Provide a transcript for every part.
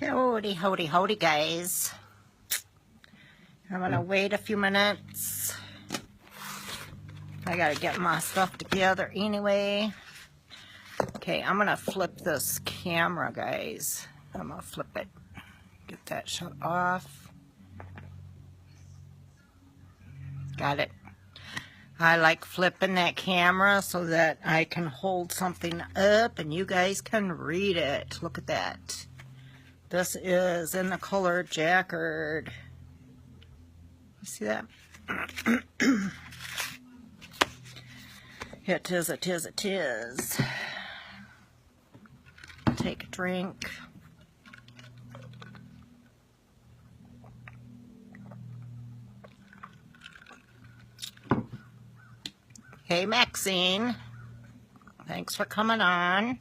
Howdy, howdy, howdy, guys. I'm gonna wait a few minutes. I gotta get my stuff together anyway. Okay, I'm gonna flip this camera, guys. I'm gonna flip it. Get that shut off. Got it. I like flipping that camera so that I can hold something up and you guys can read it. Look at that. This is in the color Jacquard. You see that? It is, it is, it is. Take a drink. Hey, Maxine. Thanks for coming on.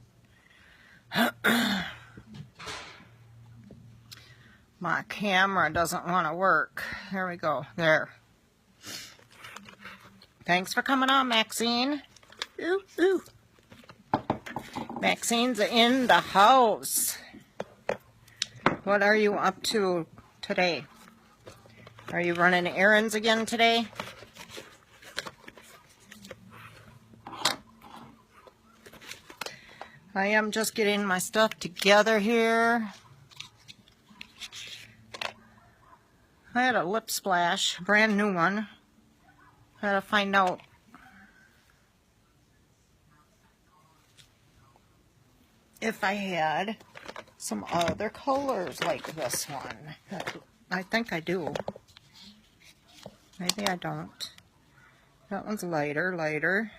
My camera doesn't want to work. There we go. There. Thanks for coming on, Maxine. Ooh, ooh. Maxine's in the house. What are you up to today? Are you running errands again today? I am just getting my stuff together here. I had a lip splash, brand new one. I had to find out if I had some other colors like this one. I think I do. Maybe I don't. That one's lighter, lighter.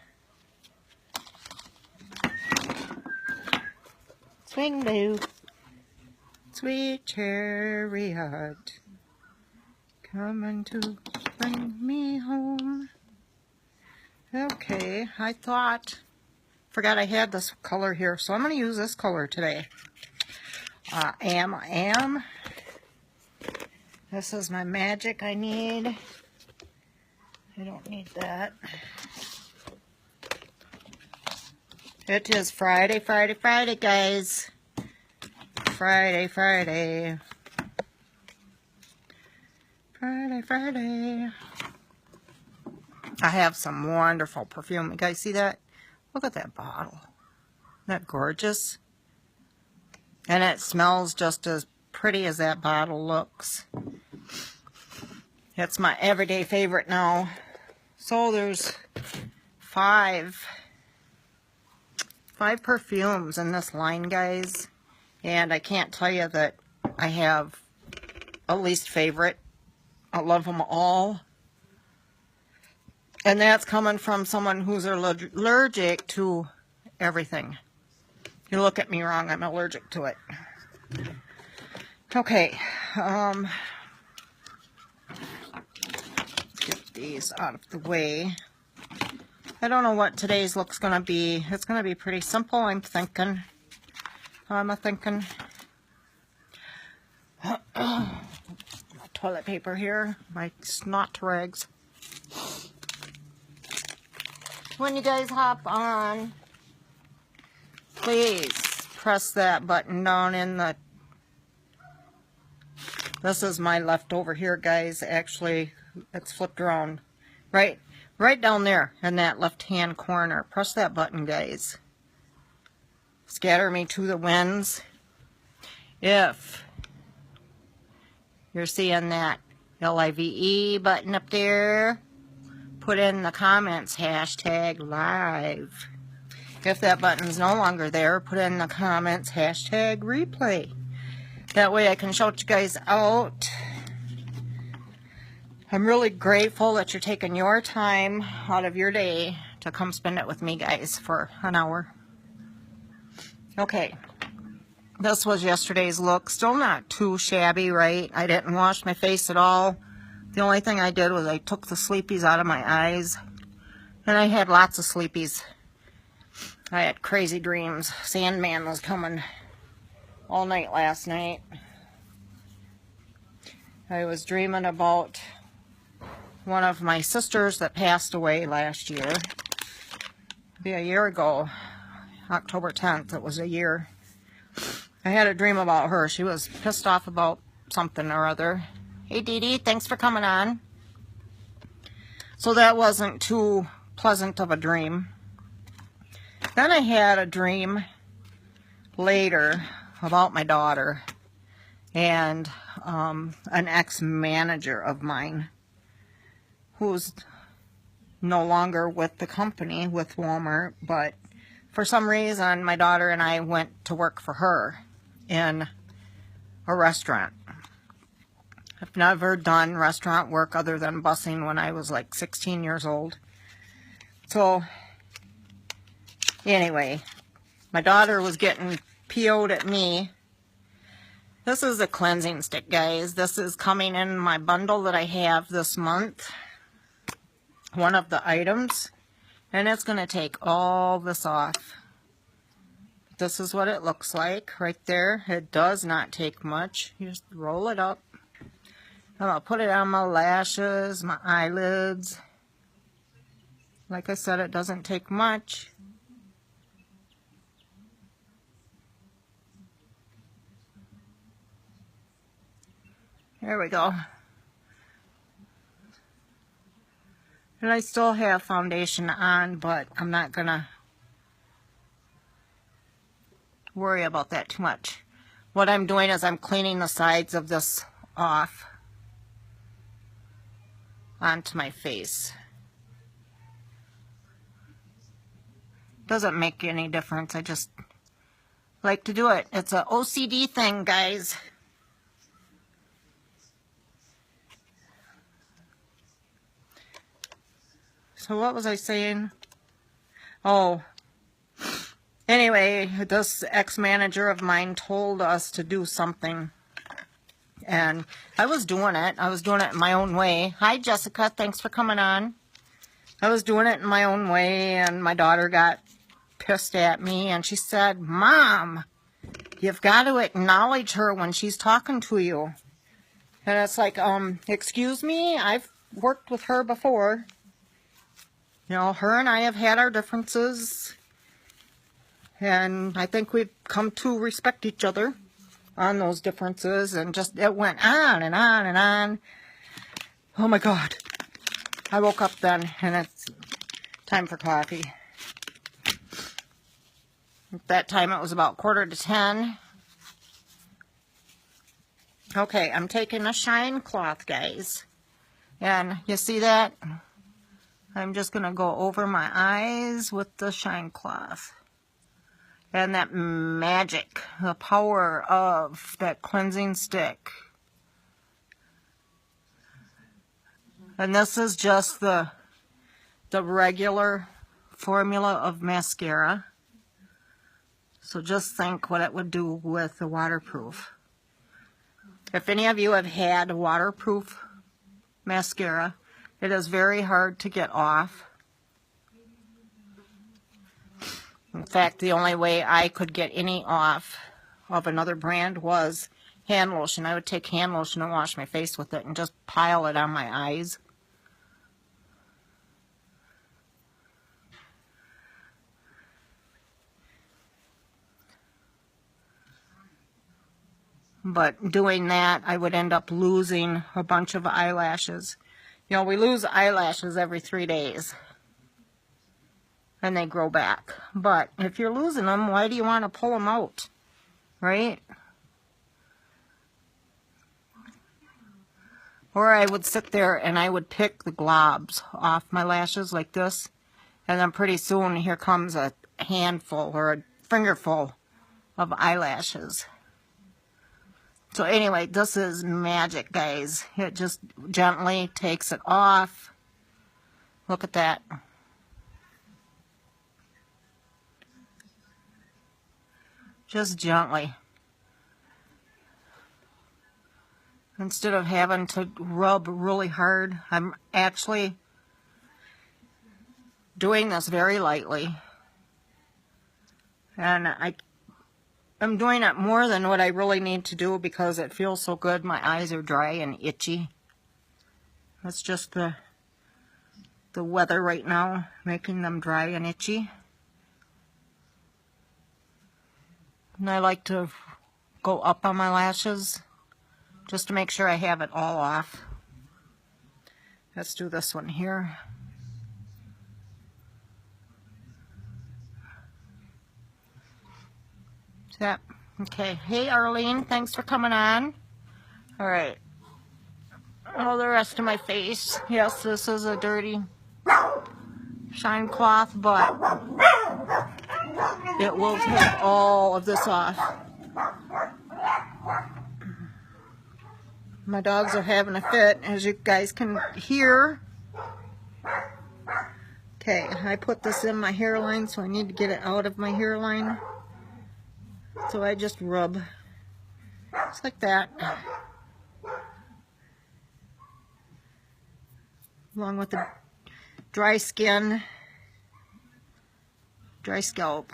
Swing blue, sweet chariot, coming to bring me home. Okay, I forgot I had this color here, so I'm going to use this color today. I am. This is my magic I need. I don't need that. It is Friday, Friday, Friday, guys. Friday, Friday. Friday, Friday. I have some wonderful perfume. You guys see that? Look at that bottle. Isn't that gorgeous? And it smells just as pretty as that bottle looks. It's my everyday favorite now. So there's five perfumes in this line, guys. And I can't tell you that I have a least favorite. I love them all. And that's coming from someone who's allergic to everything. You look at me wrong, I'm allergic to it. Okay. Let's get these out of the way. I don't know what today's look's going to be. It's going to be pretty simple, I'm thinking. My toilet paper here. My snot rags. When you guys hop on, please press that button down in the... This is my leftover here, guys. Actually, it's flipped around. Right down there in that left-hand corner. Press that button, guys. Scatter me to the winds. If you're seeing that LIVE button up there, put in the comments #live. If that button's no longer there, put in the comments #replay. That way I can shout you guys out. I'm really grateful that you're taking your time out of your day to come spend it with me, guys, for an hour. Okay. This was yesterday's look. Still not too shabby, right? I didn't wash my face at all. The only thing I did was I took the sleepies out of my eyes. And I had lots of sleepies. I had crazy dreams. Sandman was coming all night last night. I was dreaming about one of my sisters that passed away last year. It'd be a year ago. October 10th, it was a year. I had a dream about her. She was pissed off about something or other. Hey, Dee Dee, thanks for coming on. So that wasn't too pleasant of a dream. Then I had a dream later about my daughter and an ex-manager of mine who's no longer with the company, with Walmart, but for some reason my daughter and I went to work for her in a restaurant. I've never done restaurant work other than busing when I was like 16 years old. So anyway, my daughter was getting PO'd at me. This is a cleansing stick, guys. This is coming in my bundle that I have this month. One of the items. And it's going to take all this off. This is what it looks like right there. It does not take much. You just roll it up. And I'll put it on my lashes, my eyelids. Like I said, it doesn't take much. There we go. And I still have foundation on, but I'm not gonna worry about that too much. What I'm doing is I'm cleaning the sides of this off onto my face. Doesn't make any difference. I just like to do it. It's an OCD thing, guys. So what was I saying? Oh, anyway, this ex-manager of mine told us to do something. And I was doing it. I was doing it in my own way. Hi, Jessica. Thanks for coming on. I was doing it in my own way, and my daughter got pissed at me. And she said, Mom, you've got to acknowledge her when she's talking to you. And it's like, excuse me? I've worked with her before. You know, her and I have had our differences, and I think we've come to respect each other on those differences, and just, it went on and on and on. Oh my God. I woke up then, and it's time for coffee. At that time, it was about 9:45. Okay, I'm taking a shine cloth, guys, and you see that? I'm just going to go over my eyes with the shine cloth. And that magic, the power of that cleansing stick. And this is just the regular formula of mascara. So just think what it would do with the waterproof. If any of you have had waterproof mascara, it is very hard to get off. In fact, the only way I could get any off of another brand was hand lotion. I would take hand lotion and wash my face with it and just pile it on my eyes. But doing that, I would end up losing a bunch of eyelashes. You know, we lose eyelashes every 3 days. And they grow back. But if you're losing them, why do you want to pull them out? Right? Or I would sit there and I would pick the globs off my lashes like this. And then pretty soon here comes a handful or a fingerful of eyelashes. So anyway, this is magic, guys. It just gently takes it off. Look at that. Just gently. Instead of having to rub really hard, I'm actually doing this very lightly. And I'm doing it more than what I really need to do because it feels so good. My eyes are dry and itchy. That's just the weather right now, making them dry and itchy. And I like to go up on my lashes just to make sure I have it all off. Let's do this one here. Yep. Okay. Hey, Arlene. Thanks for coming on. All right. Oh, the rest of my face. Yes, this is a dirty shine cloth, but it will take all of this off. My dogs are having a fit, as you guys can hear. Okay, I put this in my hairline, so I need to get it out of my hairline. So I just rub, just like that, along with the dry skin, dry scalp.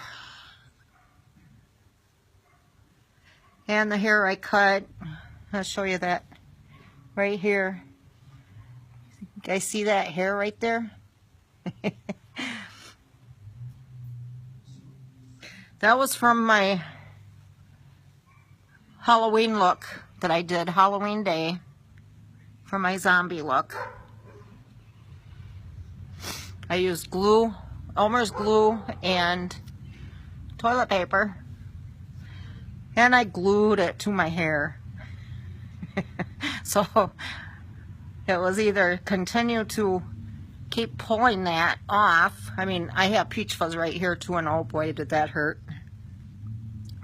And the hair I cut, I'll show you that right here. You guys see that hair right there? That was from my Halloween look that I did Halloween day for my zombie look. I used glue, Elmer's glue, and toilet paper, and I glued it to my hair. So it was either continue to keep pulling that off. I mean, I have peach fuzz right here too, and oh boy, did that hurt.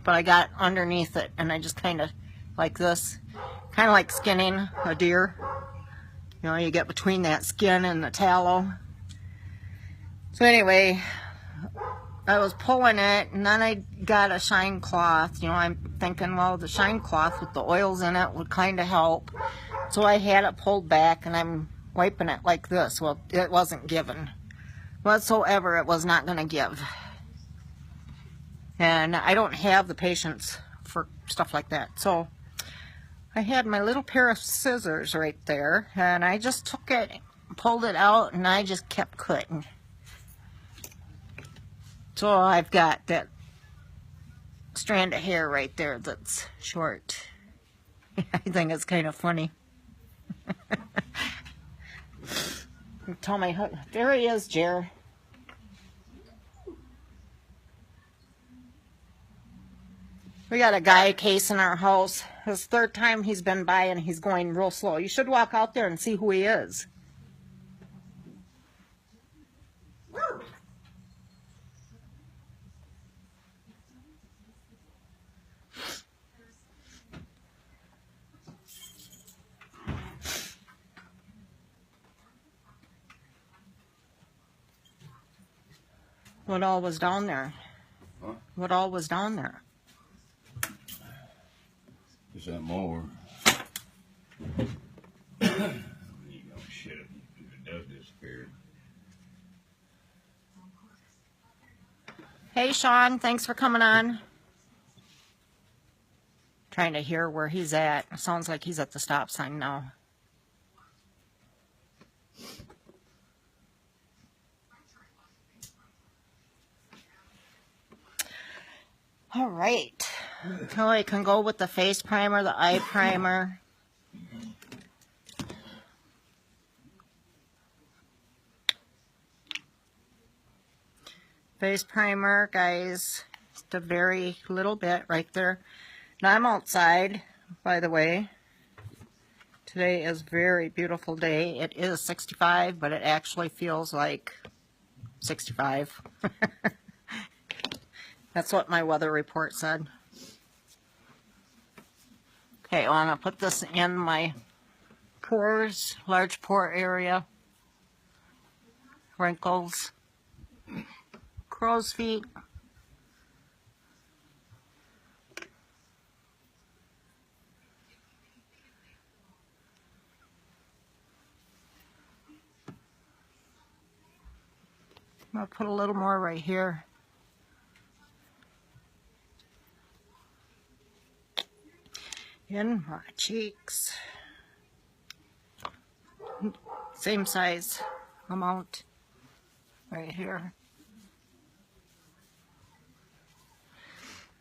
But I got underneath it, and I just kind of like this, kind of like skinning a deer. You know, you get between that skin and the tallow. So anyway, I was pulling it, and then I got a shine cloth. You know, I'm thinking, well, the shine cloth with the oils in it would kind of help. So I had it pulled back, and I'm wiping it like this. Well, it wasn't giving whatsoever. It was not going to give. And I don't have the patience for stuff like that. So I had my little pair of scissors right there, and I just took it, pulled it out, and I just kept cutting. So I've got that strand of hair right there that's short. I think it's kind of funny. Tell my husband, there he is, Jer. We got a guy case in our house. His third time he's been by, and he's going real slow. You should walk out there and see who he is. What all was down there? Huh? What all was down there? Is that mower? You know, shit, if it does disappear. Hey, Sean, thanks for coming on. Trying to hear where he's at. Sounds like he's at the stop sign now. All right. So I can go with the face primer, the eye primer. Face primer, guys. Just a very little bit right there. Now I'm outside, by the way. Today is a very beautiful day. It is 65, but it actually feels like 65. That's what my weather report said. Okay, well, I'm going to put this in my pores, large pore area, wrinkles, crow's feet. I'm going to put a little more right here. In my cheeks. Same size amount right here.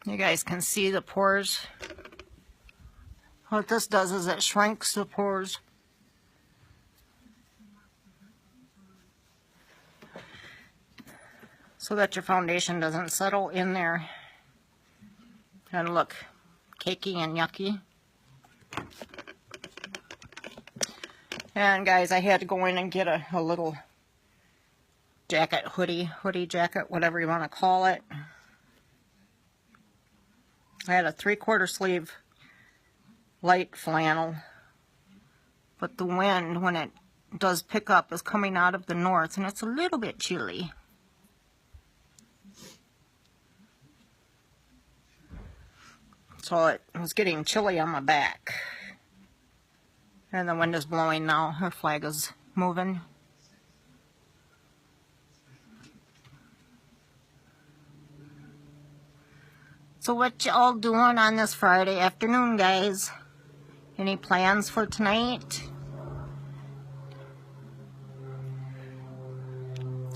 You guys can see the pores What this does is it shrinks the pores. So that your foundation doesn't settle in there and look cakey and yucky. And guys, I had to go in and get a little jacket, hoodie jacket, whatever you want to call it. I had a 3/4 sleeve light flannel, but the wind, when it does pick up, is coming out of the north, and it's a little bit chilly. So it was getting chilly on my back. And the wind is blowing now. Her flag is moving. So what y'all doing on this Friday afternoon, guys? Any plans for tonight?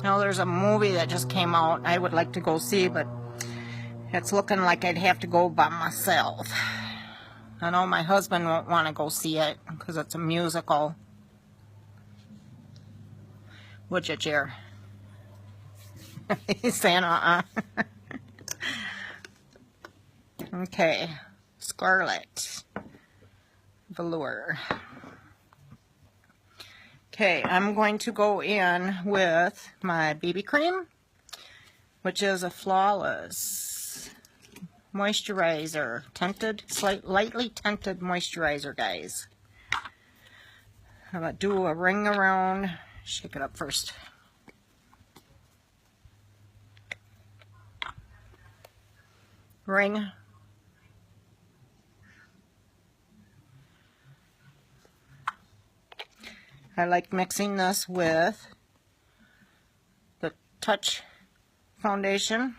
Now there's a movie that just came out I would like to go see, but it's looking like I'd have to go by myself. I know my husband won't want to go see it because it's a musical. Would you, Jer? He's saying Okay, Scarlet Velour. Okay, I'm going to go in with my BB cream, which is a Flawless moisturizer, tinted, lightly tinted moisturizer, guys. I'm going to do a ring around, shake it up first. Ring. I like mixing this with the Touch foundation.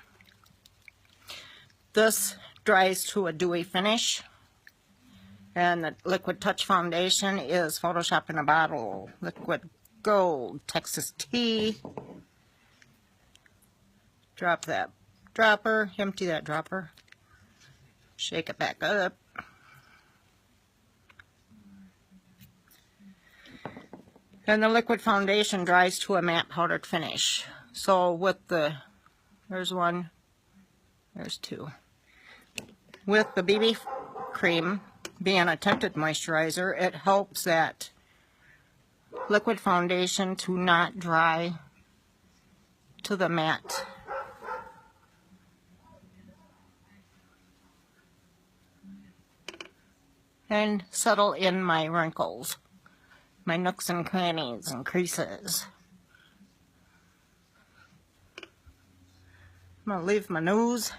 This dries to a dewy finish. And the Liquid Touch foundation is Photoshop in a Bottle, Liquid Gold, Texas Tea. Drop that dropper, empty that dropper, shake it back up. And the liquid foundation dries to a matte powdered finish. So with the, there's one, there's two. With the BB cream being a tinted moisturizer, it helps that liquid foundation to not dry to the matte. And settle in my wrinkles, my nooks and crannies and creases. I'm going to leave my nose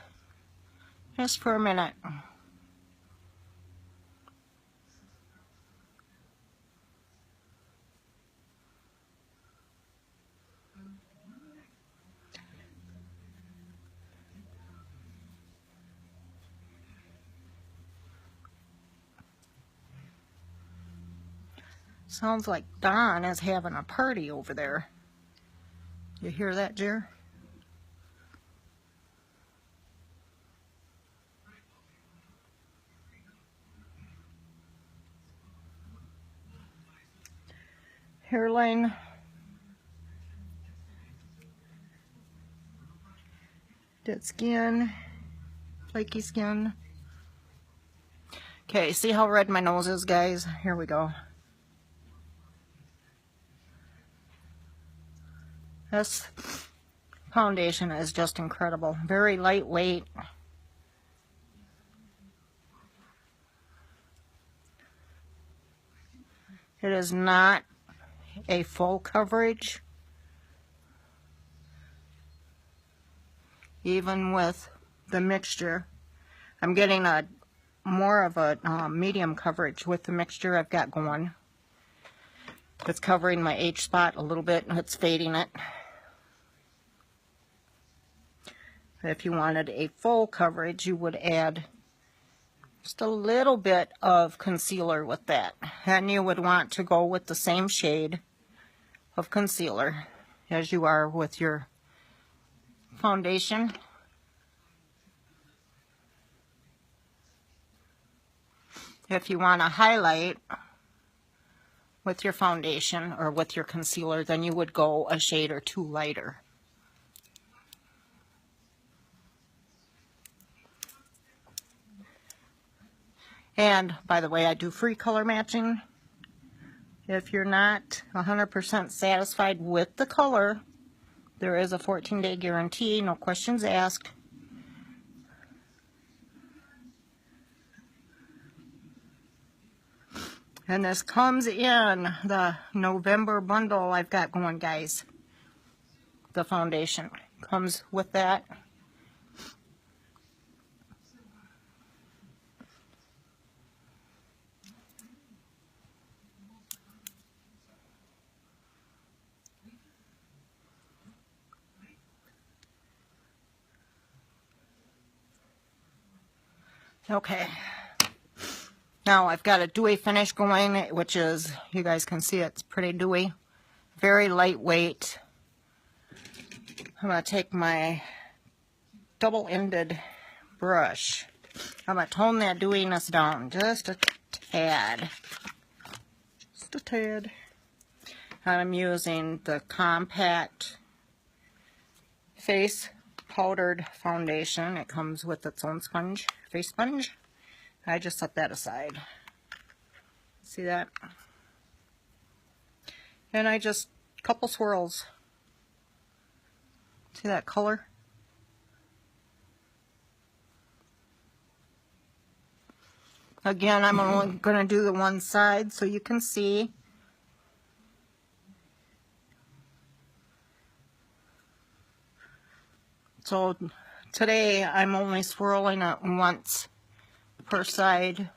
just for a minute. Sounds like Don is having a party over there. You hear that, Jer? Hairline. Dead skin. Flaky skin. Okay, see how red my nose is, guys? Here we go. This foundation is just incredible. Very lightweight. It is not a full coverage. Even with the mixture. I'm getting a more of a medium coverage with the mixture I've got going. It's covering my H spot a little bit and it's fading it. If you wanted a full coverage, you would add just a little bit of concealer with that. And you would want to go with the same shade of concealer as you are with your foundation. if you want to highlight with your foundation or with your concealer, then you would go a shade or two lighter. And by the way, I do free color matching. If you're not 100% satisfied with the color, there is a 14-day guarantee, no questions asked. And this comes in the November bundle I've got going, guys. The foundation comes with that. Okay. Now I've got a dewy finish going, which is, you guys can see it's pretty dewy. Very lightweight. I'm going to take my double-ended brush. I'm going to tone that dewiness down just a tad. Just a tad. I'm using the Compact Face Powdered Foundation. It comes with its own sponge, face sponge. I just set that aside. See that? And I just, couple swirls. See that color? Again, I'm only going to do the one side so you can see. So today I'm only swirling it once per side.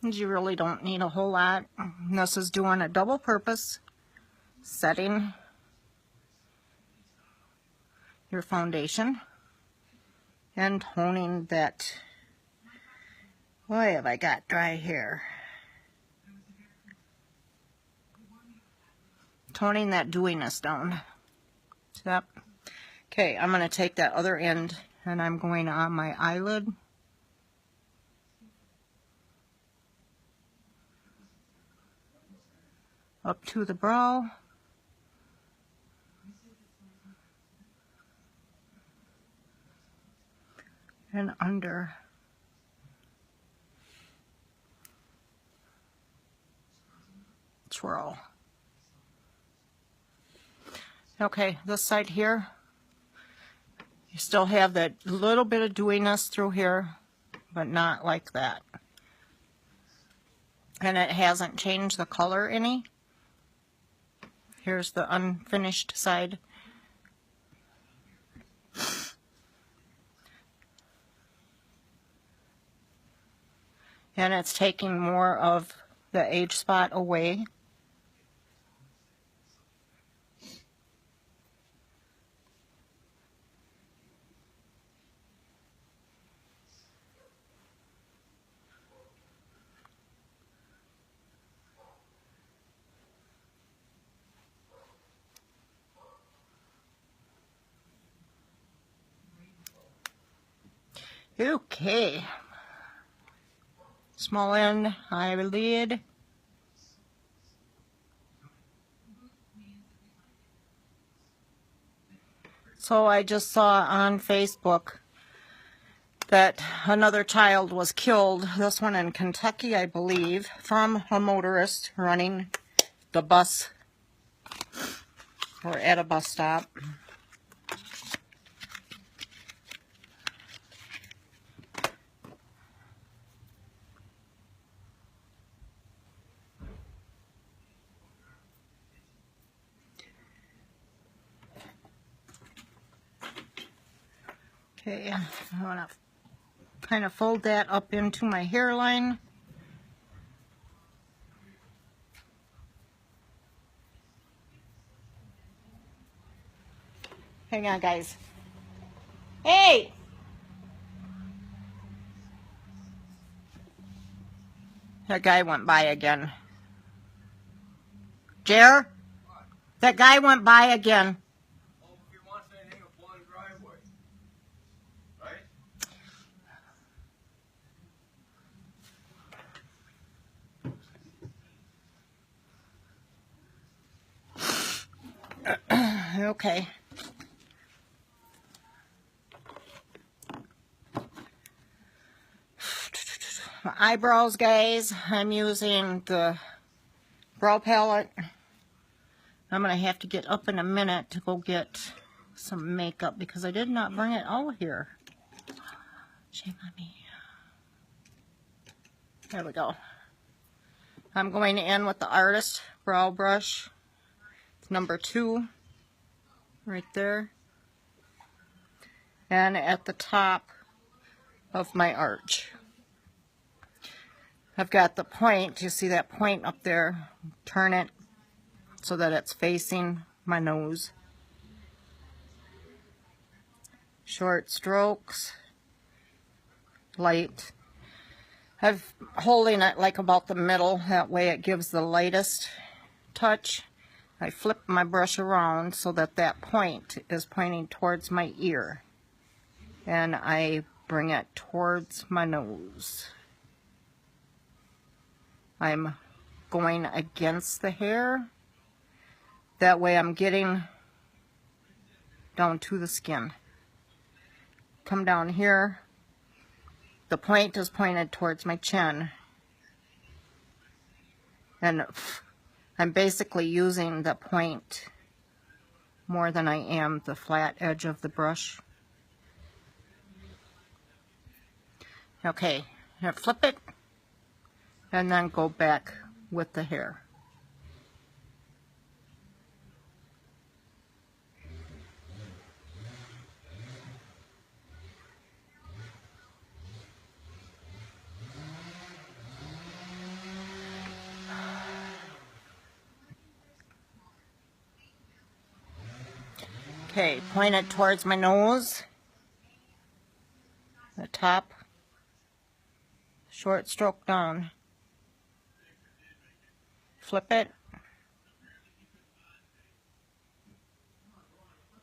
And you really don't need a whole lot. And this is doing a double purpose, setting your foundation and toning that. Boy, have I got dry hair. Toning that dewiness down. Yep. Okay, I'm going to take that other end and I'm going on my eyelid. Up to the brow. And under. Swirl. Okay, this side here, you still have that little bit of dewiness through here, but not like that. And it hasn't changed the color any. Here's the unfinished side. And it's taking more of the age spot away. Okay. Small end, eyelid. So I just saw on Facebook that another child was killed, this one in Kentucky, I believe, from a motorist running the bus or at a bus stop. Okay, I want to kind of fold that up into my hairline. Hang on, guys. Hey! That guy went by again. Jer? That guy went by again. Oh, if he wants anything, apply the driveway. Right? Okay. My eyebrows, guys, I'm using the brow palette. I'm going to have to get up in a minute to go get some makeup because I did not bring it all here. Shame on me. There we go. I'm going in with the Artist Brow Brush. It's number 2. Right there. And at the top of my arch. I've got the point. You see that point up there? Turn it so that it's facing my nose. Short strokes. Light. I'm holding it like about the middle. That way it gives the lightest touch. I flip my brush around so that that point is pointing towards my ear. And I bring it towards my nose. I'm going against the hair. That way I'm getting down to the skin. Come down here. The point is pointed towards my chin. And I'm basically using the point more than I am the flat edge of the brush. Okay, now flip it and then go back with the hair. Okay, point it towards my nose, the top, short stroke down, flip it,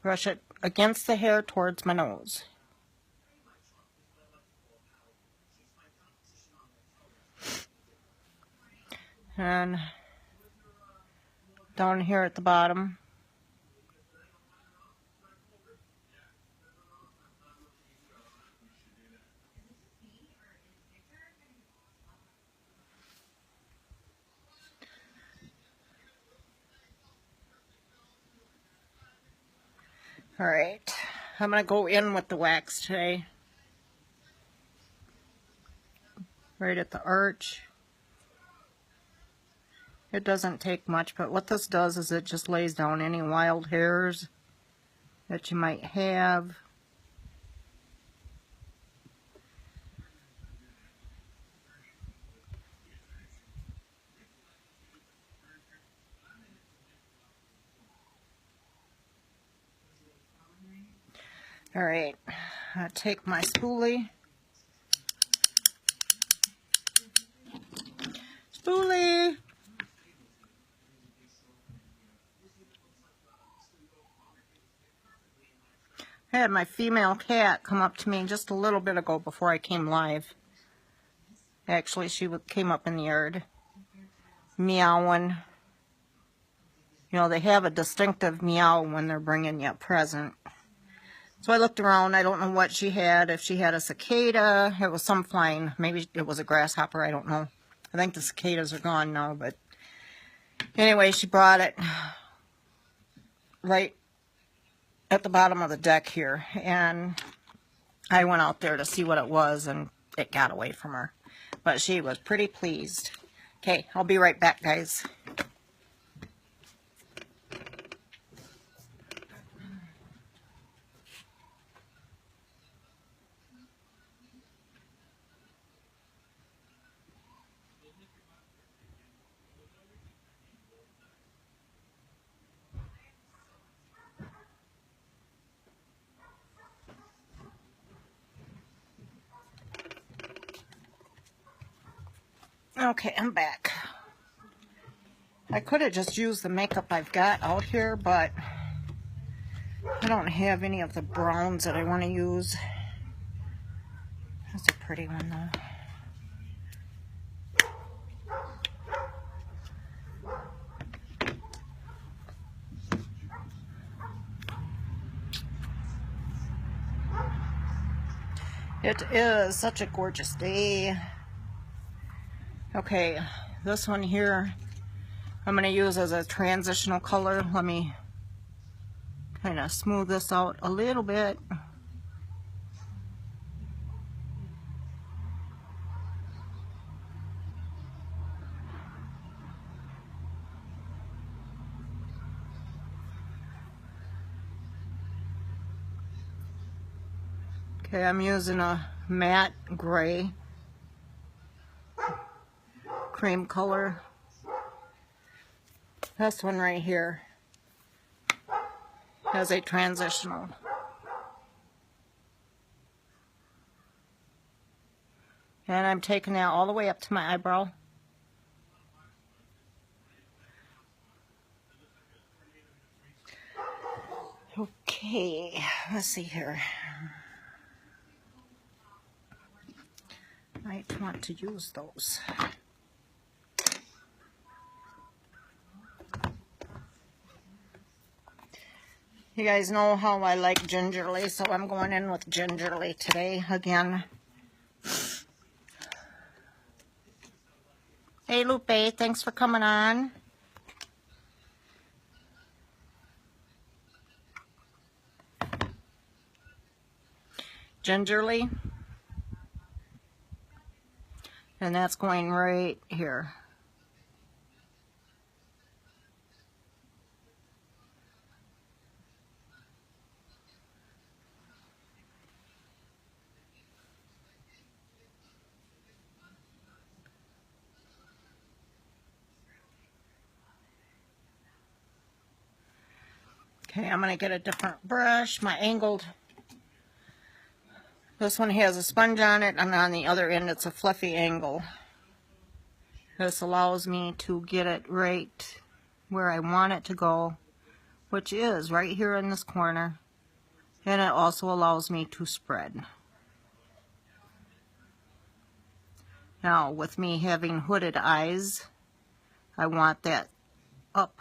brush it against the hair towards my nose. And down here at the bottom. All right, I'm going to go in with the wax today. Right at the arch. It doesn't take much, but what this does is it just lays down any wild hairs that you might have. All right, I'll take my spoolie. Spoolie! I had my female cat come up to me just a little bit ago before I came live. Actually, she came up in the yard, meowing. You know, they have a distinctive meow when they're bringing you a present. So I looked around. I don't know what she had. If she had a cicada, it was some flying. Maybe it was a grasshopper. I don't know. I think the cicadas are gone now. But anyway, she brought it right at the bottom of the deck here. And I went out there to see what it was, and it got away from her. But she was pretty pleased. Okay, I'll be right back, guys. Okay, I'm back. I could have just used the makeup I've got out here, but I don't have any of the browns that I want to use. That's a pretty one, though. It is such a gorgeous day. Okay, this one here I'm going to use as a transitional color. Let me kind of smooth this out a little bit. Okay, I'm using a matte gray cream color. This one right here has a transitional. And I'm taking that all the way up to my eyebrow. Okay, let's see here. Might want to use those. You guys know how I like gingerly, so I'm going in with gingerly today again. Hey Lupe, thanks for coming on. Gingerly. And that's going right here. Okay, I'm going to get a different brush. My angled, this one has a sponge on it, and on the other end it's a fluffy angle. This allows me to get it right where I want it to go, which is right here in this corner. And it also allows me to spread. Now, with me having hooded eyes, I want that up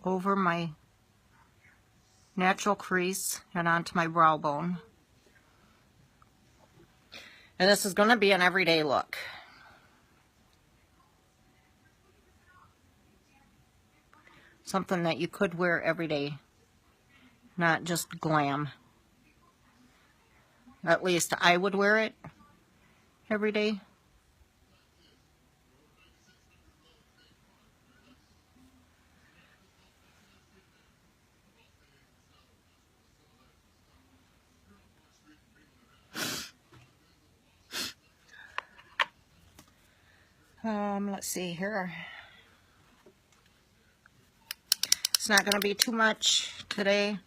over my natural crease and onto my brow bone. And this is going to be an everyday look. Something that you could wear every day, not just glam. At least I would wear it every day. Let's see here. It's not going to be too much today.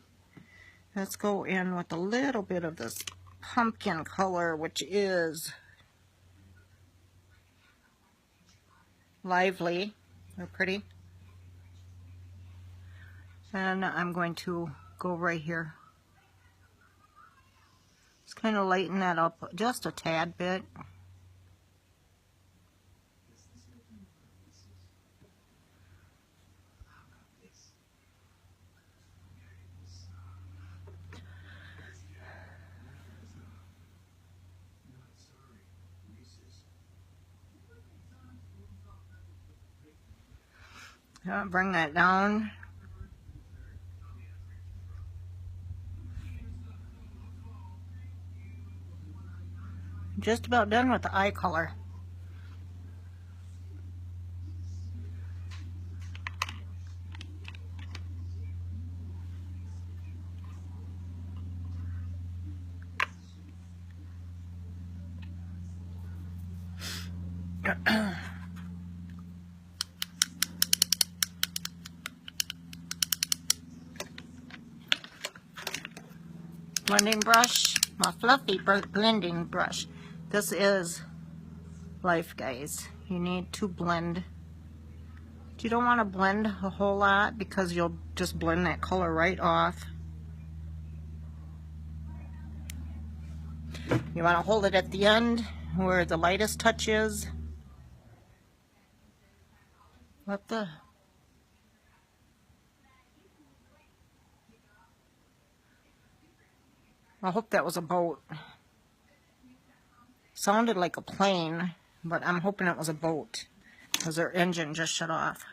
Let's go in with a little bit of this pumpkin color, which is lively or pretty. And I'm going to go right here. Just kind of lighten that up just a tad bit. Bring that down. Just about done with the eye color. Blending brush, my fluffy blending brush. This is life, guys. You need to blend. You don't want to blend a whole lot because you'll just blend that color right off. You want to hold it at the end where the lightest touch is. I hope that was a boat. Sounded like a plane, but I'm hoping it was a boat because their engine just shut off.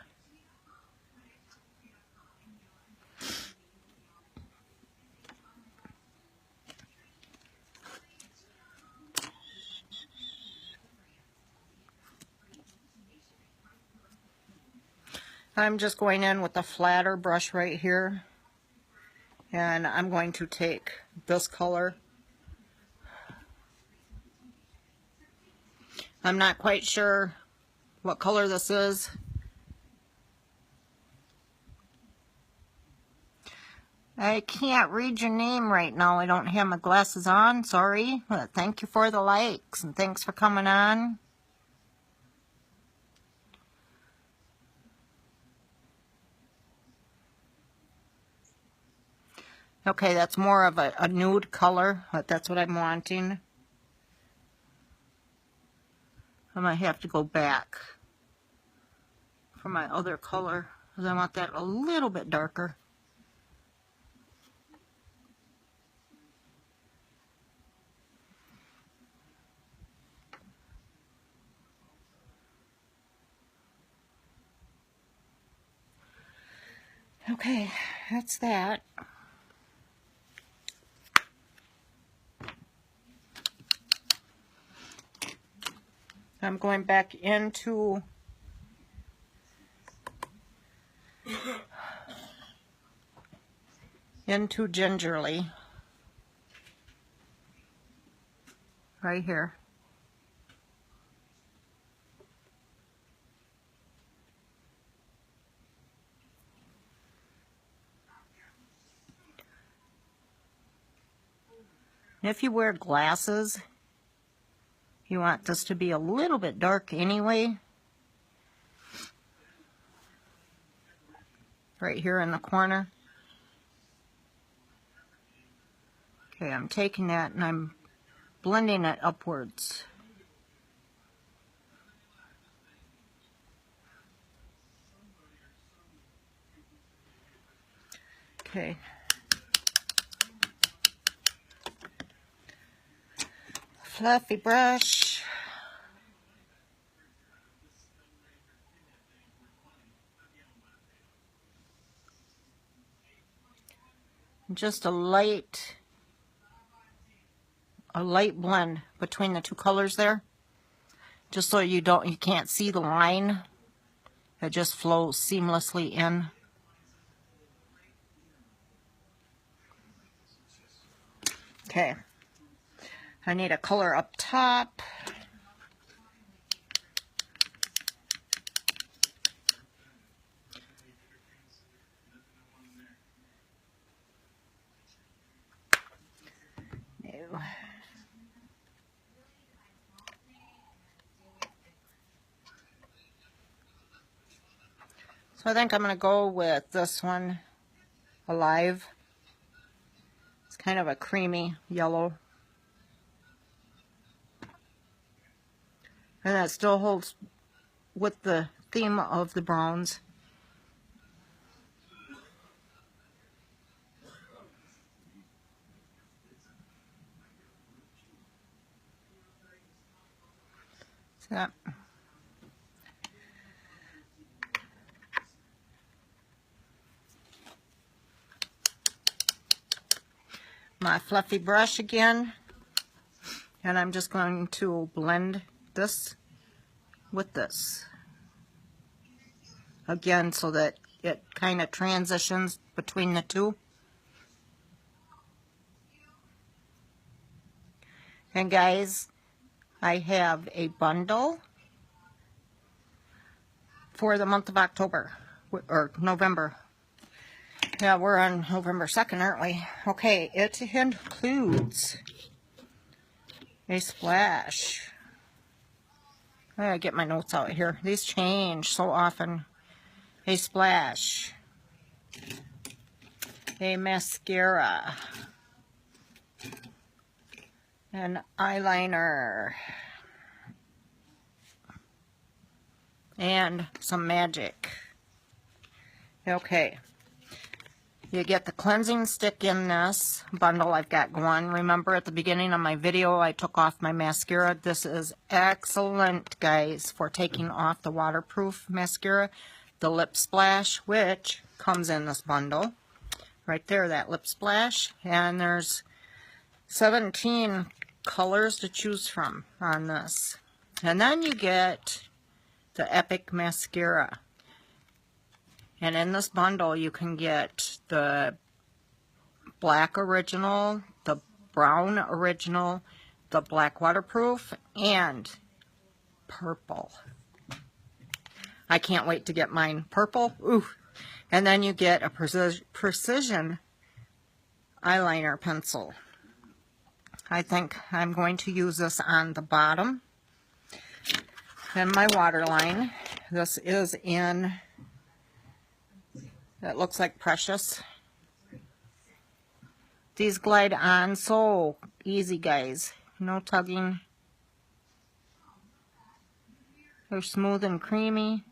I'm just going in with the flatter brush right here, and I'm going to take this color. I'm not quite sure what color this is. I can't read your name right now. I don't have my glasses on. Sorry. But thank you for the likes and thanks for coming on. Okay, that's more of a nude color, but that's what I'm wanting. I might have to go back for my other color because I want that a little bit darker. Okay, that's that. I'm going back into Gingerly right here. If you wear glasses, you want this to be a little bit dark anyway. Right here in the corner. Okay, I'm taking that and I'm blending it upwards. Okay. Fluffy brush. Just a light blend between the two colors there. Just so you can't see the line. It just flows seamlessly in. Okay. I need a color up top. No. So I think I'm going to go with this one, Alive. It's kind of a creamy yellow. And that still holds with the theme of the browns. So, my fluffy brush again, and I'm just going to blend this with this again so that it kind of transitions between the two. And guys, I have a bundle for the month of October or November. Yeah, we're on November 2nd, aren't we? Okay, it includes a splash. I gotta get my notes out here. These change so often. A splash. A mascara. An eyeliner. And some magic. Okay. You get the cleansing stick in this bundle I've got going. Remember at the beginning of my video I took off my mascara. This is excellent, guys, for taking off the waterproof mascara. The Lip Splash, which comes in this bundle. Right there, that Lip Splash. And there's 17 colors to choose from on this. And then you get the Epic Mascara. And in this bundle, you can get the black original, the brown original, the black waterproof, and purple. I can't wait to get mine purple. Ooh. And then you get a precision eyeliner pencil. I think I'm going to use this on the bottom. Then my waterline. This is in... That looks like Precious. These glide on so easy, guys. No tugging. They're smooth and creamy.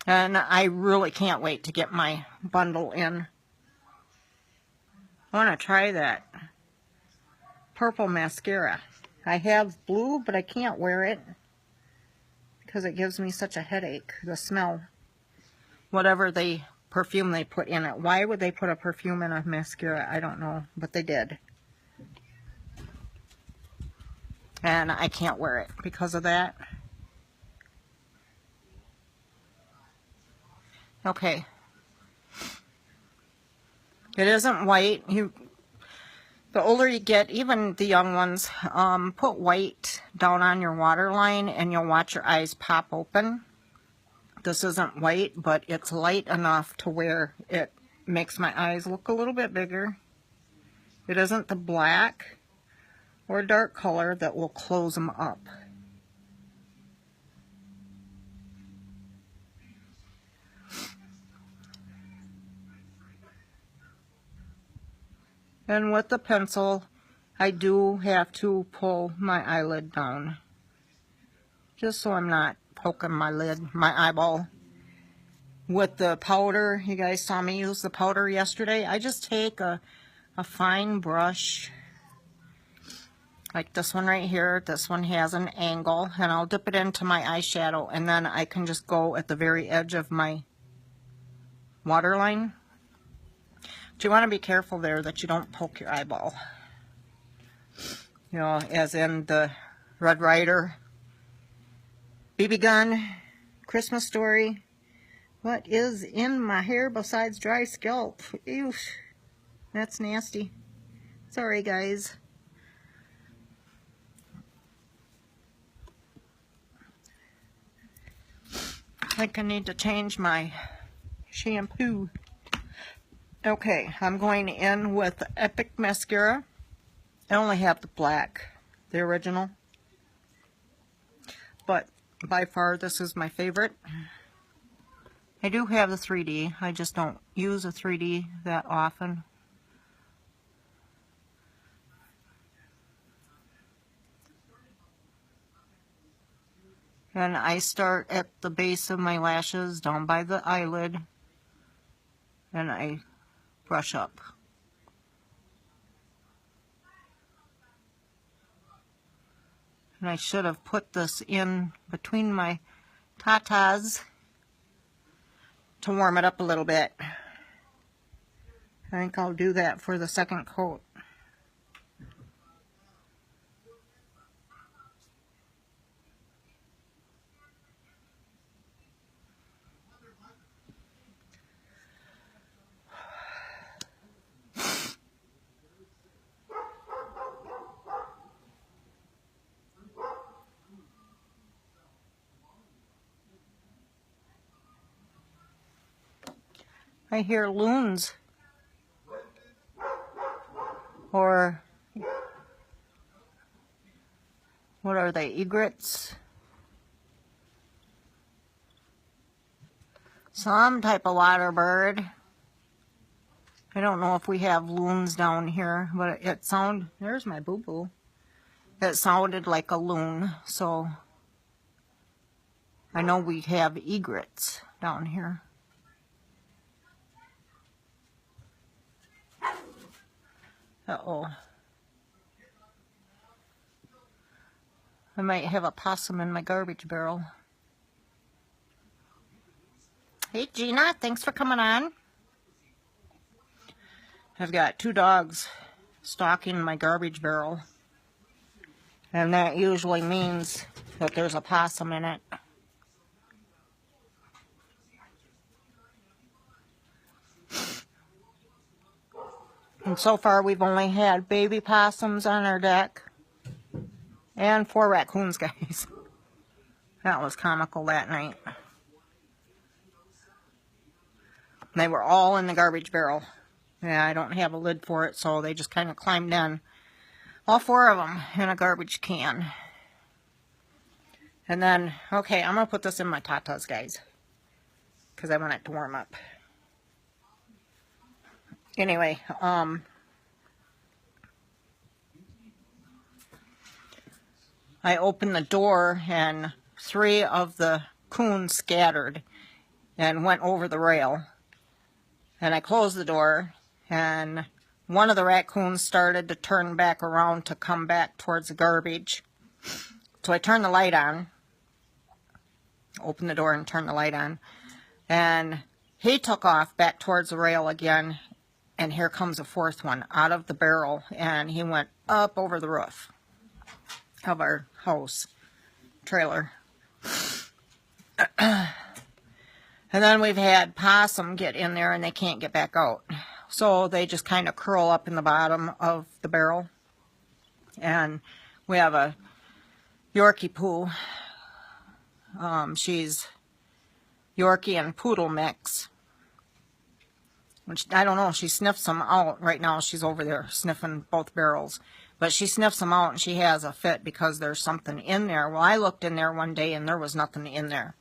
And I really can't wait to get my bundle in. I want to try that purple mascara. I have blue, but I can't wear it because it gives me such a headache, the smell. Whatever perfume they put in it. Why would they put a perfume in a mascara? I don't know, but they did. And I can't wear it because of that. Okay. It isn't white. The older you get, even the young ones, put white down on your waterline and you'll watch your eyes pop open. This isn't white, but it's light enough to where it makes my eyes look a little bit bigger. It isn't the black or dark color that will close them up. And with the pencil, I do have to pull my eyelid down. Just so I'm not poking my eyeball. With the powder, you guys saw me use the powder yesterday. I just take a fine brush, like this one right here. This one has an angle, and I'll dip it into my eyeshadow, and then I can just go at the very edge of my waterline. But you want to be careful there that you don't poke your eyeball. You know, as in the Red Ryder, BB gun, Christmas Story. What is in my hair besides dry scalp? Ew, that's nasty. Sorry, guys. I think I need to change my shampoo. Okay, I'm going in with the Epic Mascara. I only have the black, the original. But by far, this is my favorite. I do have the 3D. I just don't use a 3D that often. And I start at the base of my lashes, down by the eyelid. And I brush up. And I should have put this in between my tatas to warm it up a little bit. I think I'll do that for the second coat. I hear loons, or what are they, egrets? Some type of water bird. I don't know if we have loons down here, but it sounds, there's my boo-boo. It sounded like a loon, so I know we have egrets down here. Uh-oh. I might have a possum in my garbage barrel. Hey, Gina, thanks for coming on. I've got 2 dogs stalking my garbage barrel. And that usually means that there's a possum in it. And so far we've only had baby possums on our deck. And 4 raccoons, guys. That was comical that night. They were all in the garbage barrel. Yeah, I don't have a lid for it, so they just kind of climbed in. All 4 of them in a garbage can. And then, okay, I'm going to put this in my tatas, guys. Because I want it to warm up. Anyway, I opened the door and 3 of the coons scattered and went over the rail. And I closed the door, and one of the raccoons started to turn back around to come back towards the garbage. So I turned the light on, opened the door and turned the light on, and he took off back towards the rail again, and here comes a 4th one out of the barrel, and he went up over the roof of our house trailer. And then we've had possum get in there and they can't get back out. So they just kind of curl up in the bottom of the barrel. And we have a Yorkie poo. She's Yorkie and Poodle mix. Which, I don't know, she sniffs them out. Right now she's over there sniffing both barrels. But she sniffs them out and she has a fit because there's something in there. Well, I looked in there one day and there was nothing in there.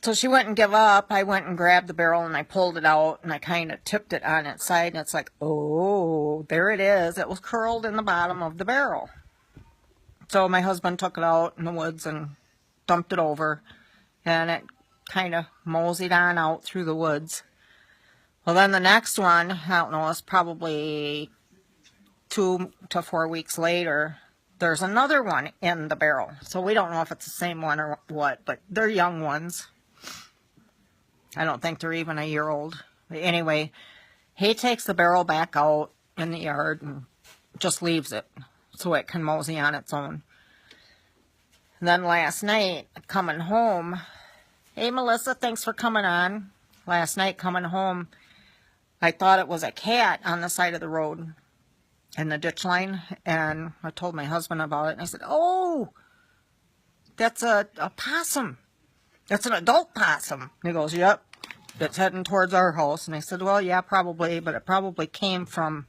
So she went and gave up. I went and grabbed the barrel and I pulled it out and I kind of tipped it on its side. And it's like, oh, there it is. It was curled in the bottom of the barrel. So my husband took it out in the woods and dumped it over. And it kind of moseyed on out through the woods. Well, then the next one, I don't know, it's probably 2 to 4 weeks later, there's another one in the barrel. So we don't know if it's the same one or what, but they're young ones. I don't think they're even a year old. But anyway, he takes the barrel back out in the yard and just leaves it so it can mosey on its own. And then last night, coming home, hey Melissa, thanks for coming on. Last night coming home, I thought it was a cat on the side of the road in the ditch line, and I told my husband about it, and I said, oh, that's a possum. That's an adult possum. And he goes, yep, it's heading towards our house. And I said, well, yeah, probably, but it probably came from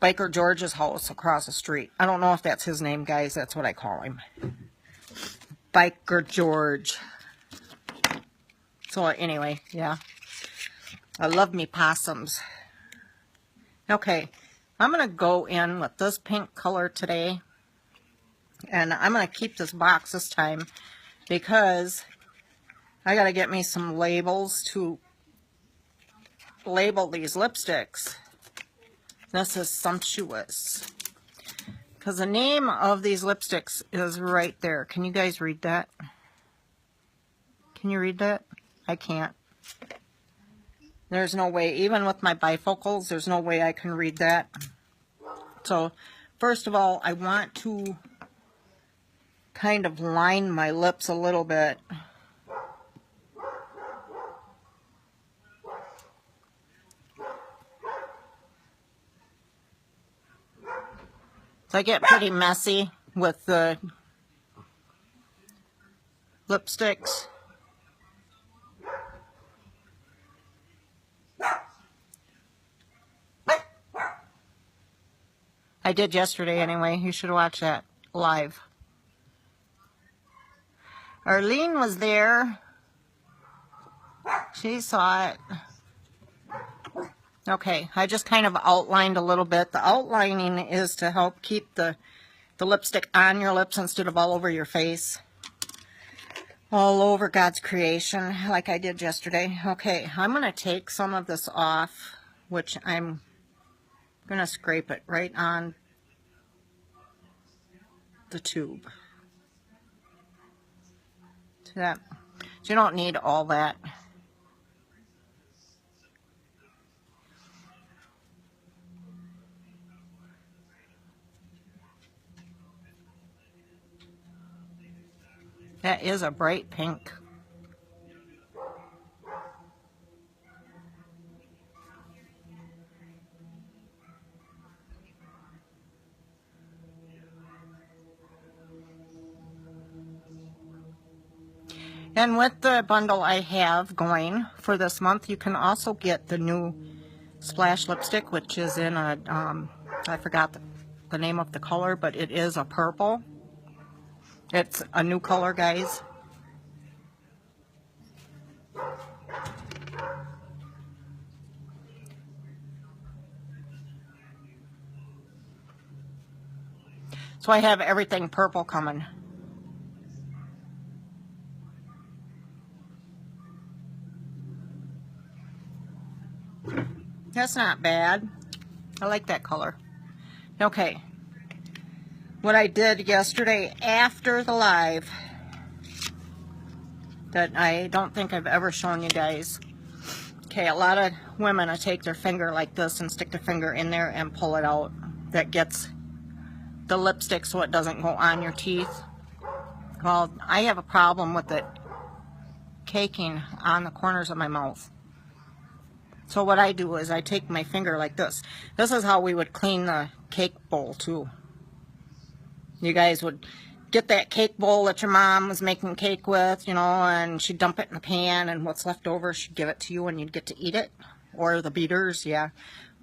Biker George's house across the street. I don't know if that's his name, guys. That's what I call him. Biker George. So anyway, yeah. I love me possums. Okay, I'm going to go in with this pink color today. And I'm going to keep this box this time because I got to get me some labels to label these lipsticks. This is Sumptuous. Because the name of these lipsticks is right there. Can you guys read that? Can you read that? I can't. There's no way, even with my bifocals, there's no way I can read that. So, first of all, I want to kind of line my lips a little bit. So I get pretty messy with the lipsticks. I did yesterday anyway. You should watch that live. Arlene was there. She saw it. Okay, I just kind of outlined a little bit. The outlining is to help keep the the lipstick on your lips instead of all over your face. All over God's creation, like I did yesterday. Okay, I'm going to take some of this off, which I'm going to scrape it right on the tube. See that? So you don't need all that. That is a bright pink. And with the bundle I have going for this month, you can also get the new Splash lipstick, which is in a, I forgot the name of the color, but it is a purple. It's a new color, guys. So I have everything purple coming. That's not bad. I like that color. Okay. What I did yesterday after the live that I don't think I've ever shown you guys. Okay, a lot of women take their finger like this and stick their finger in there and pull it out. That gets the lipstick so it doesn't go on your teeth. Well, I have a problem with it caking on the corners of my mouth. So what I do is I take my finger like this. This is how we would clean the cake bowl too. You guys would get that cake bowl that your mom was making cake with, you know, and she'd dump it in the pan, and what's left over she'd give it to you and you'd get to eat it. Or the beaters, yeah.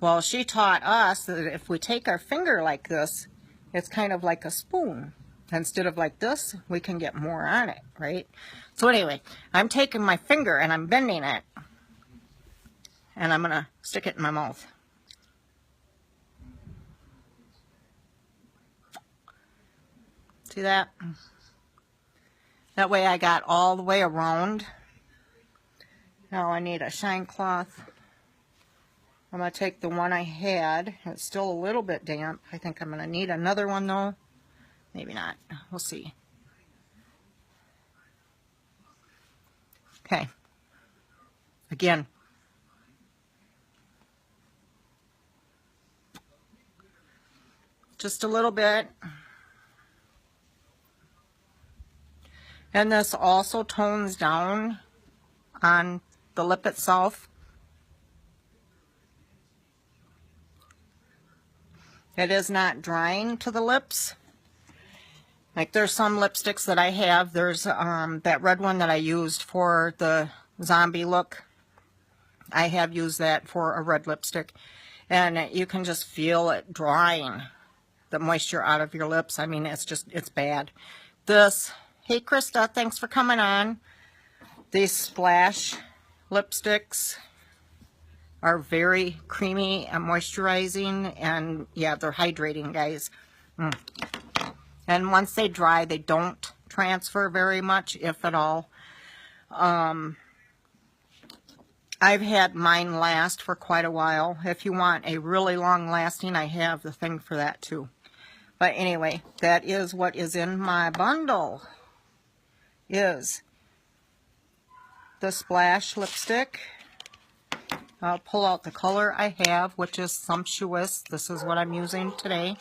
Well, she taught us that if we take our finger like this, it's kind of like a spoon. Instead of like this, we can get more on it, right? So anyway, I'm taking my finger and I'm bending it. And I'm going to stick it in my mouth. See that? That way I got all the way around. Now I need a shine cloth. I'm going to take the one I had. It's still a little bit damp. I think I'm going to need another one though. Maybe not. We'll see. Okay. Again. Just a little bit. And this also tones down on the lip itself. It is not drying to the lips. Like there's some lipsticks that I have. There's that red one that I used for the zombie look. I have used that for a red lipstick. And you can just feel it drying the moisture out of your lips. I mean, it's bad. This, hey Krista, thanks for coming on. These Splash lipsticks are very creamy and moisturizing, and yeah, they're hydrating, guys. And once they dry, they don't transfer very much, if at all. I've had mine last for quite a while. If you want a really long lasting, I have the thing for that too. But anyway, that is what is in my bundle. Is the Splash lipstick. I'll pull out the color I have, which is Sumptuous. This is what I'm using today.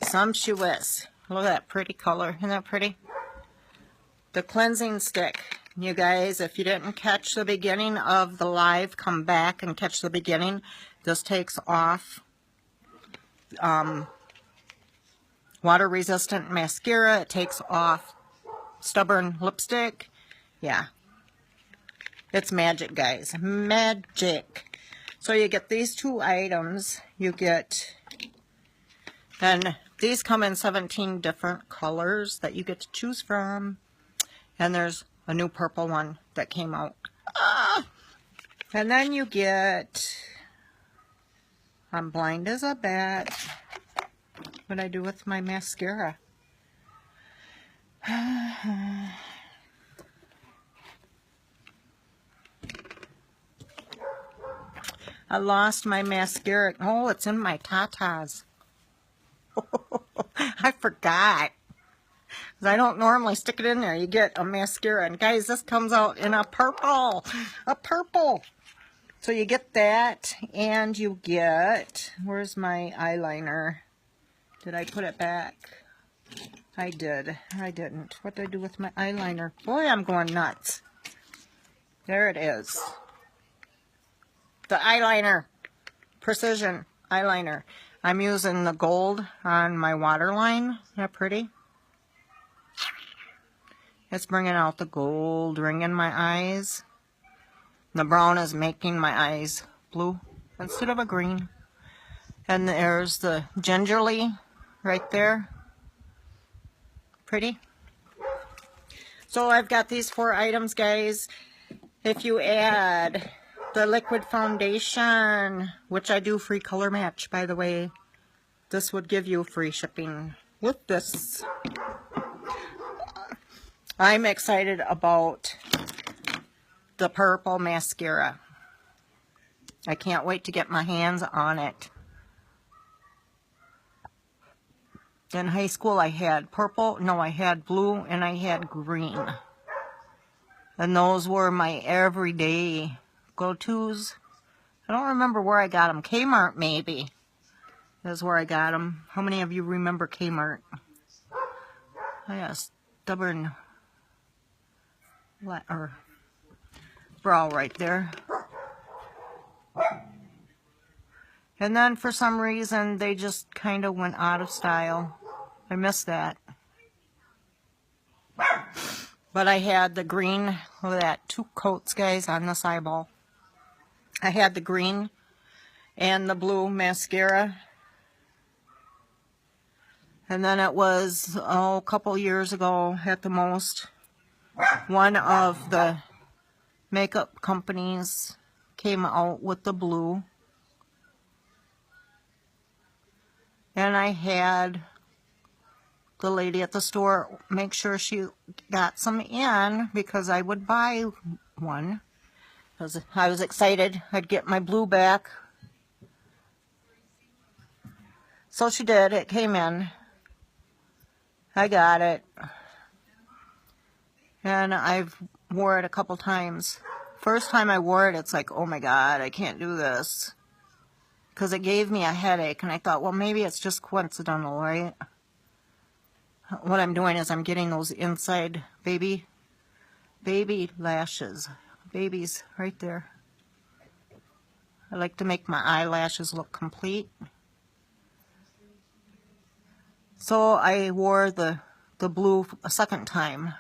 Sumptuous. Look at that pretty color. Isn't that pretty? The cleansing stick. You guys, if you didn't catch the beginning of the live, come back and catch the beginning. This takes off water-resistant mascara. It takes off stubborn lipstick. Yeah. It's magic, guys. Magic. So you get these two items. You get... And these come in 17 different colors that you get to choose from. And there's a new purple one that came out. And then you get I'm blind as a bat. What I do with my mascara? I lost my mascara. Oh, it's in my tatas. I forgot. 'Cause I don't normally stick it in there. You get a mascara. And guys, this comes out in a purple. A purple. So you get that. And you get... Where's my eyeliner? Did I put it back? I did. I didn't. What did I do with my eyeliner? Boy, I'm going nuts. There it is. The eyeliner. Precision eyeliner. I'm using the gold on my waterline. Isn't that pretty? It's bringing out the gold ring in my eyes. The brown is making my eyes blue instead of a green. And there's the gingerly right there. Pretty. So I've got these 4 items, guys. If you add the liquid foundation, which I do free color match, by the way, this would give you free shipping with this. I'm excited about the purple mascara. I can't wait to get my hands on it. In high school I had purple, no, I had blue, and I had green. And those were my everyday go-tos. I don't remember where I got them. Kmart, maybe. That's where I got them. How many of you remember Kmart? I got a stubborn brow right there. And then for some reason, they just kind of went out of style. I missed that. But I had the green, look at that, 2 coats, guys, on this eyeball. I had the green and the blue mascara. And then it was, a couple years ago at the most, one of the makeup companies came out with the blue. And I had the lady at the store make sure she got some in because I would buy one. Because I was excited I'd get my blue back. So she did. It came in. I got it. And I've wore it a couple times. First time I wore it, it's like, oh my God, I can't do this. Because it gave me a headache, and I thought, well, maybe it's just coincidental, right? What I'm doing is I'm getting those inside baby lashes. Babies right there. I like to make my eyelashes look complete. So I wore the blue a second time.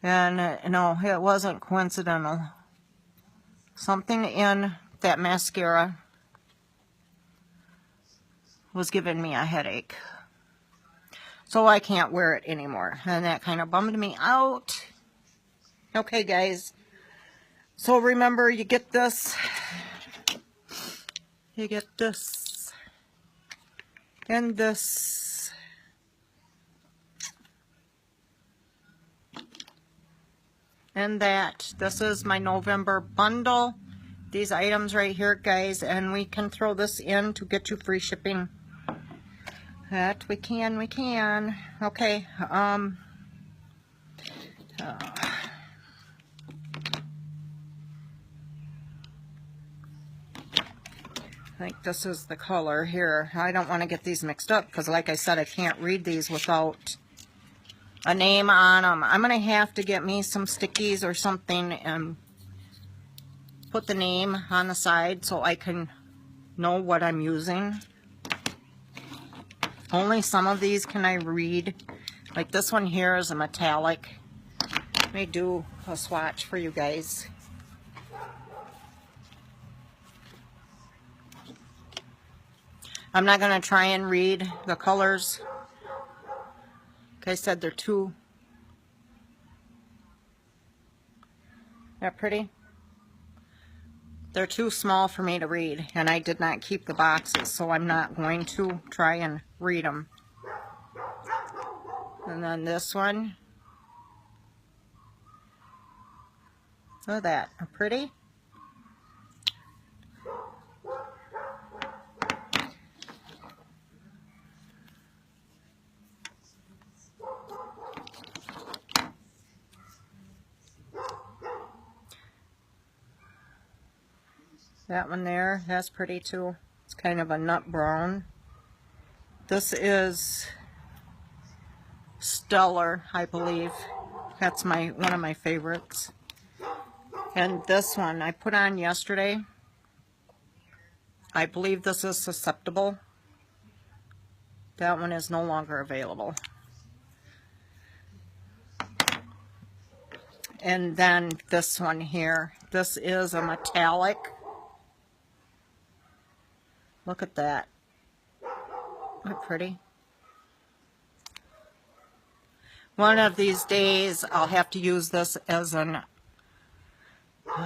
And no, it wasn't coincidental. Something in that mascara was giving me a headache. So I can't wear it anymore. And that kind of bummed me out. Okay, guys. So remember, you get this. You get this. And this. And that. This is my November bundle. These items right here, guys. And we can throw this in to get you free shipping. That we can. Okay. I think this is the color here. I don't want to get these mixed up because, like I said, I can't read these without a name on them. I'm going to have to get me some stickies or something and put the name on the side so I can know what I'm using. Only some of these can I read. Like this one here is a metallic. Let me do a swatch for you guys. I'm not going to try and read the colors. Like I said, they're too... They're pretty. They're too small for me to read, and I did not keep the boxes, so I'm not going to try and read them. And then this one. Look at that. Pretty? That one there, that's pretty too. It's kind of a nut brown. This is Stellar, I believe. That's one of my favorites. And this one I put on yesterday. I believe this is Susceptible. That one is no longer available. And then this one here. This is a metallic. Look at that. Isn't it pretty? One of these days I'll have to use this as an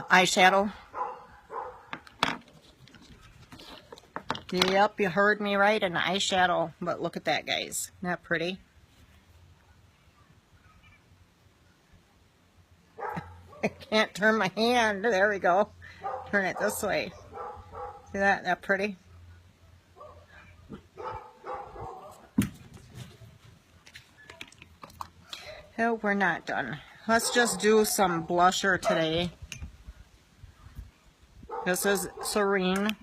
eyeshadow. Yep, you heard me right, an eyeshadow. But look at that, guys. Isn't that pretty? I can't turn my hand. There we go. Turn it this way. See that? That pretty? Oh, we're not done. Let's just do some blusher today. This is Serene.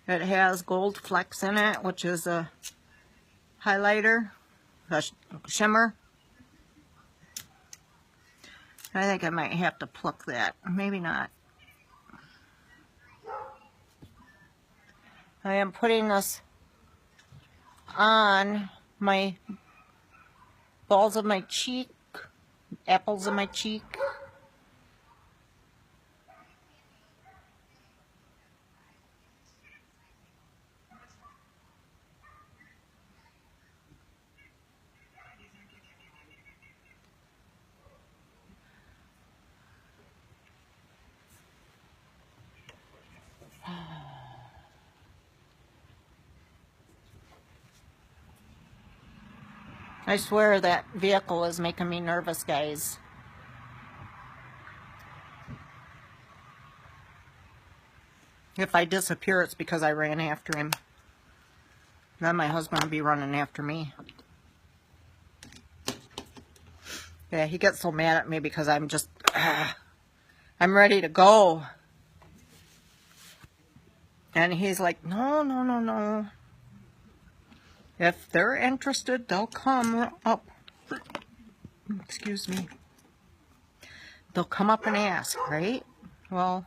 It has gold flecks in it, which is a highlighter, a shimmer. I think I might have to pluck that. Maybe not. I am putting this on my balls of my cheek, apples of my cheek. I swear that vehicle is making me nervous, guys. If I disappear, it's because I ran after him. Then my husband will be running after me. Yeah, he gets so mad at me because I'm just... I'm ready to go. And he's like, no, no, no, no. If they're interested, they'll come up. Excuse me. They'll come up and ask, right? Well,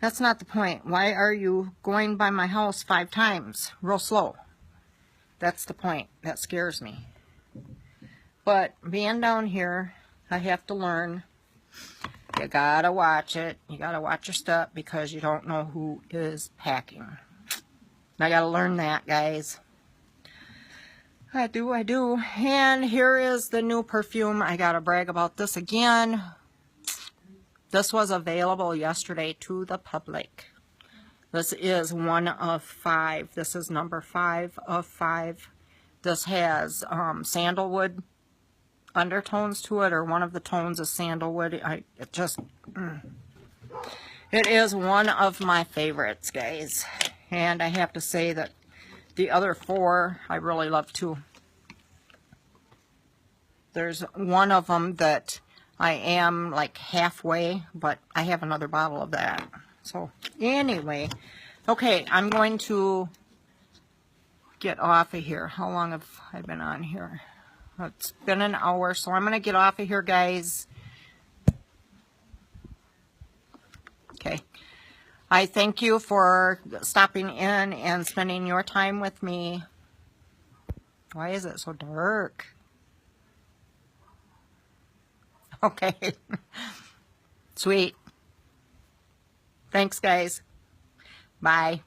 that's not the point. Why are you going by my house 5 times? Real slow. That's the point. That scares me. But being down here, I have to learn. You gotta watch it. You gotta watch your step because you don't know who is packing. I gotta learn that, guys. I do. And here is the new perfume. I gotta brag about this again. This was available yesterday to the public. This is 1 of 5. This is number 5 of 5. This has sandalwood undertones to it, or one of the tones is sandalwood. It is one of my favorites, guys. And I have to say that the other 4 I really love too. There's one of them that I am like halfway, but I have another bottle of that. So anyway, okay, I'm going to get off of here. How long have I been on here? It's been an hour, so I'm going to get off of here, guys. Okay. I thank you for stopping in and spending your time with me. Why is it so dark? Okay. Sweet. Thanks, guys. Bye.